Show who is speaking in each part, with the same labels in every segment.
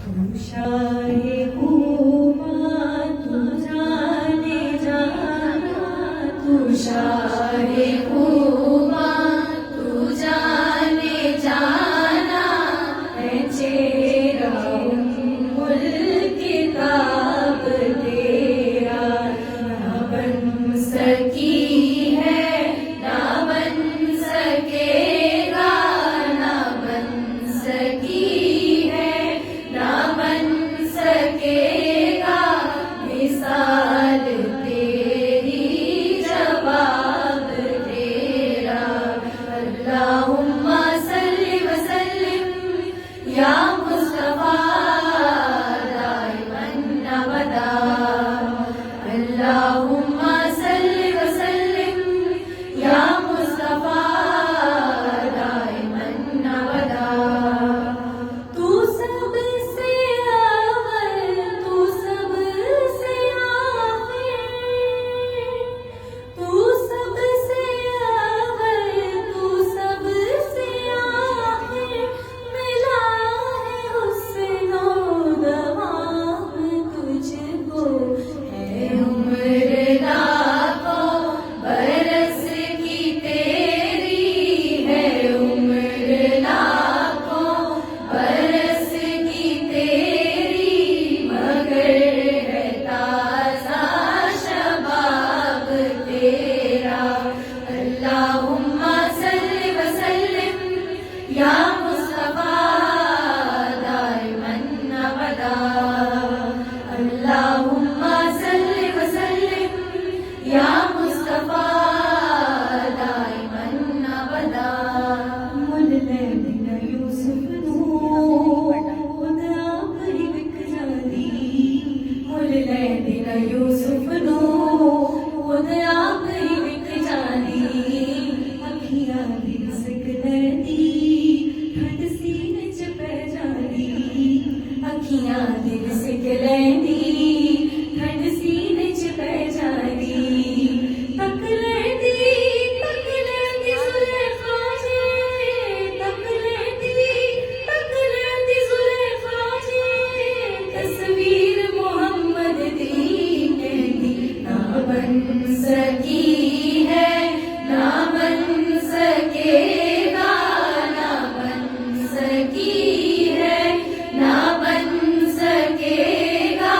Speaker 1: तू शाहे हुआ तू जाने जाना, तू शाहे हुआ तू जाने जाना, है चेहरा उम्मुल किताब तेरा, ना बन सकी है ना बन सकेगा, ना बन सकी है ना बन सकेगा, मिसाल तेरी जवाब तेरा। अल्लाहुम्मा सल्लि व सल्लिम या मुस्तफा दाइमन अबदा, अल्लाहुम्मा सल्लि व सल्लिम या मुस्तफा दाइमन अबदा। तू सबसे अव्वल तू सबसे आखिर, तू सबसे अव्वल तू सबसे आखिर, मिला है हुस्न दवाब तुझको, है उम्र लाखों बरस की तेरी, है उम्र लाखों बरस की तेरी, मगर है ताज़ा शबाब तेरा। अल्लाहुम्मा सल्लि व सल्लिम या मुस्तफा दाइमन अबदा, अल्लाहुम्मा सल्लि व सल्लिम या मुस्तफा दाइमन अबदा। मुल दिन यूसुफ नू खुद आप ही विक जांदी, मुल दिन यूसुफ नू खुद आप ही विक जांदी, अखियां दी सिक लैंदी ठंड सीने च पै जांदी, अखियां दी सिक लैंदी ठंड सीने च पै जांदी, तक लैंदी ज़ुलेखा जी, तक लैंदी ज़ुलेखा जी, तस्वीर मोहम्मद दी कहंदी, ना बन सकी है ना बन सकेगा, ना बन सकी है ना बन सकेगा,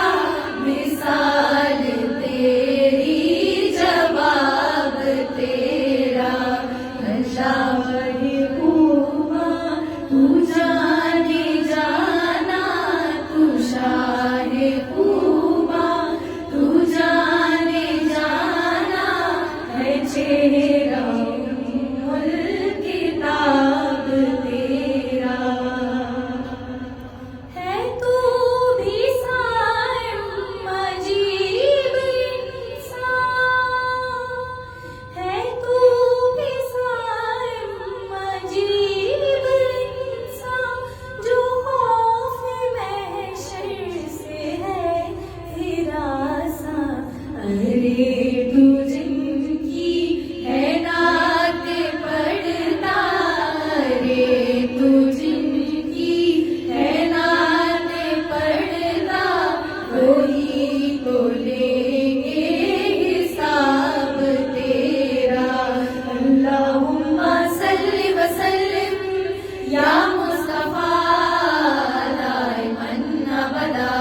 Speaker 1: मिसाल तेरी जवाब तेरा। शाहे हुआ तू जाने जाना, तू शाहे हुआ तू जाने जाना, है चेहरा उम्मुल किताब तेरा। है तू भी साइम अजीब इंसान, है तू भी साइम अजीब इंसान, जो खौफ महशर से है हिरासा, अरे तू जिनकी है नात पढ़ता, अरे तू जिनकी है नात पढ़ता, वही तो लेंगे हिसाब तेरा। अल्लाहुम्मा सल्लि व सल्लिम या मुस्तफा दाइमन अबदा,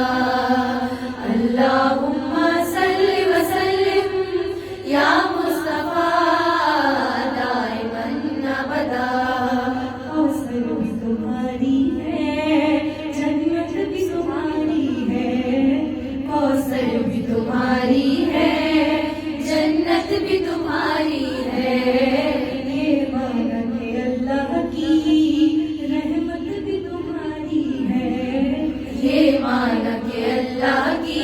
Speaker 1: अल्लाहुम्मा सल्लि व सल्लिम या मुस्तफा दाइमन अबदा। कौसर भी तुम्हारी है जन्नत भी तुम्हारी है, कौसर भी तुम्हारी है जन्नत भी तुम्हारी है, ये माना के अल्लाह की रहमत भी तुम्हारी है, ये माना के अल्लाह की